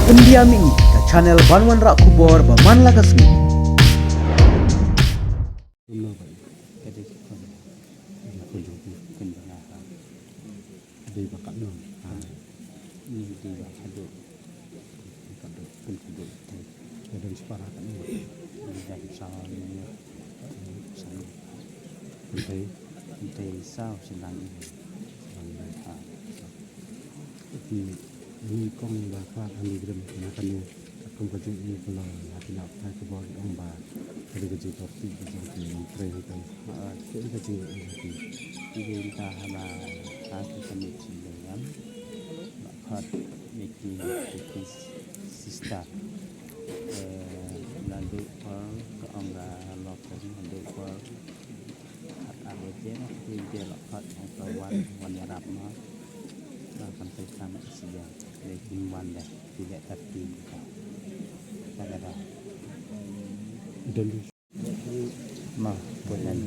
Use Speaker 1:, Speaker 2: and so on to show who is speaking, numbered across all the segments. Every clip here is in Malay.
Speaker 1: Pendiam ini ke channel Banwan Rak Kubor Baman Lagasmi.
Speaker 2: Sao xin lắng
Speaker 3: ini kong bakal ani grem makan ni kong kerja ini kalau hati nak thay ke bawah orang bah ada kerja torti kerja ni tray kita kerja ini
Speaker 2: kita haba aku kami dengan hot making sistem lalu ke orang lokal lalu ke ada dia hot atau wan Arab mah akan sama siang dari timban dah tidak tertib pada dah
Speaker 3: dan
Speaker 2: mah bukan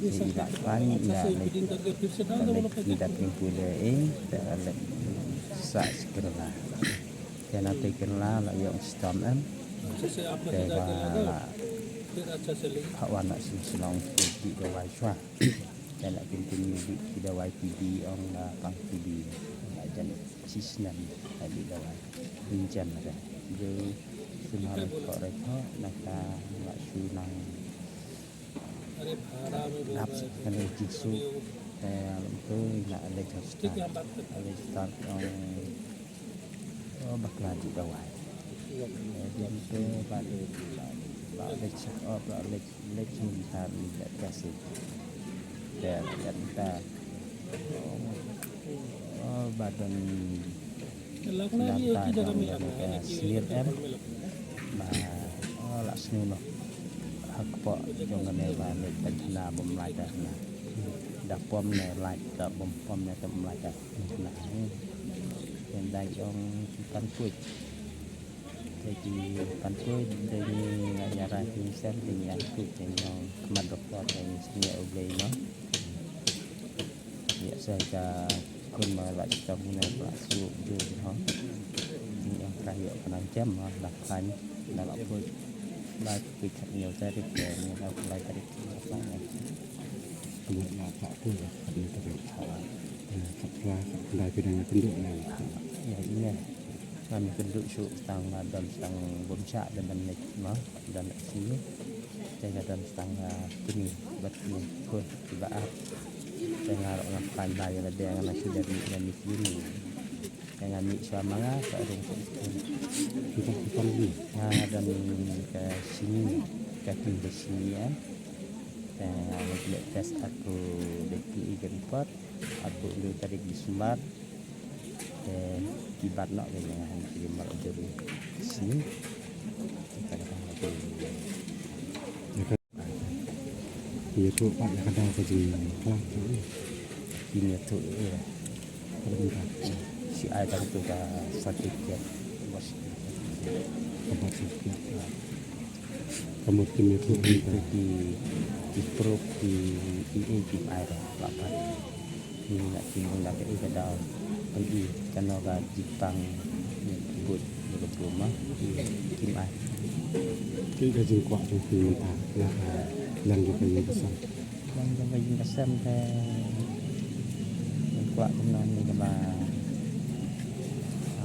Speaker 2: tidak panik dah tidak pula tak sah segera kena tekanlah lah yang sistem kena hak wanak selong di bawah swa dan nak continue di bawah TV orang dah pang TV dan sistem di bawah bincang ada jadi semua kok rekod nak sunang nap kena jisu tu nak ada start bakal di bawah dia tu pada check up lecture hari tak kasih dan kita badan nata dan sir lah semua hak pak jangan balik tentang memulai dah dah pom ni like dah pom ni tak memulai dah nah dan dah yang kan kuat jadi kan kuat dari ajaran Islam dengan kuat yang kemat doktor yang sebenarnya oleh no ya saya kun malah kita punya pelasuh juga ha yang kaya kena jam lah kan dalam pun lah kita nhiều dari ni lah mulai dari apa
Speaker 3: ni nak tak pun ada terus fatwa dari bidang penduduk ni
Speaker 2: ya ini kami penduduk syuk tangga dan tang bomsa dan nek no dan sini saya dan tangga ini betul pun tiba saya orang pandai ada yang masih dari yang sini dengan mik suamanga tak ada
Speaker 3: kita ni
Speaker 2: dan ke sini ke sini ya dan lihat tes aku DPI Genpot aku dulu tarik di Sumbar kibat nak dengan kibat jadi sini kita datang lagi
Speaker 3: ya tu pak yang ada kerja kelas tu
Speaker 2: ini tu
Speaker 3: kalau kita
Speaker 2: si ada tu dah sertifikat bos
Speaker 3: tempat sikit kamu tim itu
Speaker 2: di proof di air lapan ini nak tinggal nak ke dalam pergi karena ada Jepang buat rumah kim air
Speaker 3: kita jengkok tu minta nak lang juga yang besar
Speaker 2: yang bagi besar ke kuat benar ni kena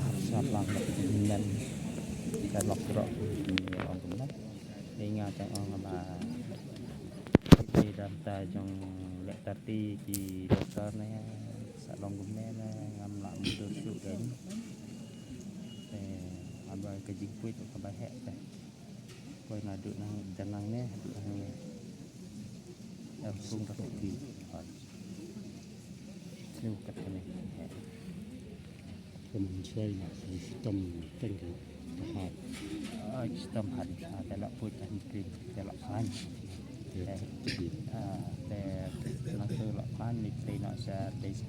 Speaker 2: harus lang dengan kalau kerok orang benar ingat orang apa di dalam tajong lek tadi di dokter ni salong gumne ngam nak mudah syuk kan abai kejingpuit ke bahek teh koi ngadu nang janang ni langsung tak di ni kat ni
Speaker 3: kemudian sistem tinggi tepat
Speaker 2: sistem hari kalau punya krim kalau kan nanti lapan ni nak saya tes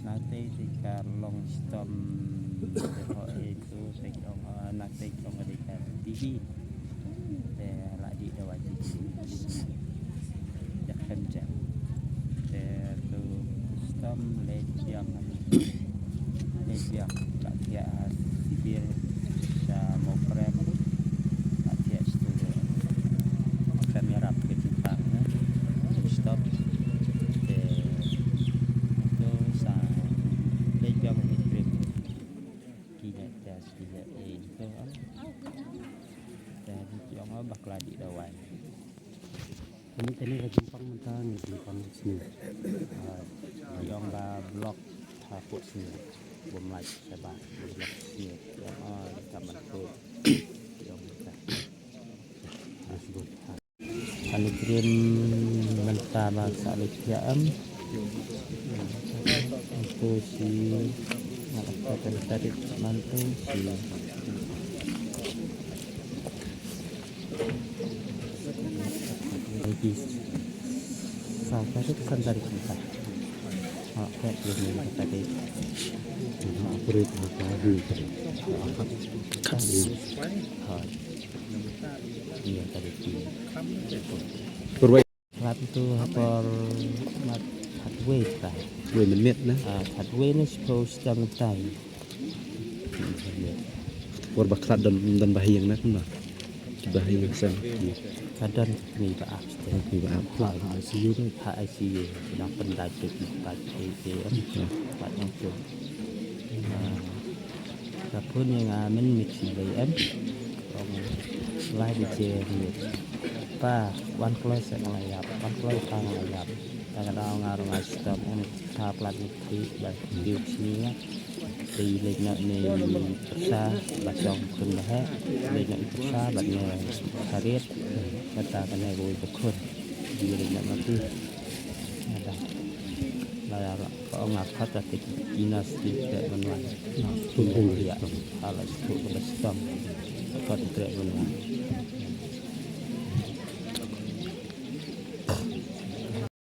Speaker 2: nanti jika long sistem itu saya nanti kalau ada TV lagi dah wajib jangan jam tu sistem lejam siap tak tiap sibir mau krem tak tiap situ kamera ke Jepang stop itu sang lejang ni krem kini jas kini itu dan yang bakal di dawan
Speaker 3: ini ke Jepang mentah ni Jepang sini.
Speaker 2: yang blok hapus sini bomlai sebab blok sini yang taman tu yang disebut Aligrim mentah bahasa Aligrim itu si kata tadi mantu si lagi sampai itu pesan dari kita kayak gini tadi
Speaker 3: Operate apa di
Speaker 2: iya tadi
Speaker 3: Kurway
Speaker 2: Rat itu hapor mat hardway kan
Speaker 3: menit nah.
Speaker 2: hardway ni suppose jangan tay
Speaker 3: Kur baklat dan bahiyang nak nah. Bahiyang sang.
Speaker 2: kadang ni baaf
Speaker 3: Ni ba apa ICU tu.
Speaker 2: ICU sedang pendajuk empat ATM empat yang tu kapun yang amin mix BM orang lain di sini pa one close yang layap one close tang layap kadang ngarung asam yang plat itu bagi sini di lenak ni persa bacong pun dah lenak persa batnya karet kata kena goi bekun di lenak mati ada layar kau ngakat tapi dinas tidak menuai
Speaker 3: Pun
Speaker 2: ya alas tu berstam kau tidak menuai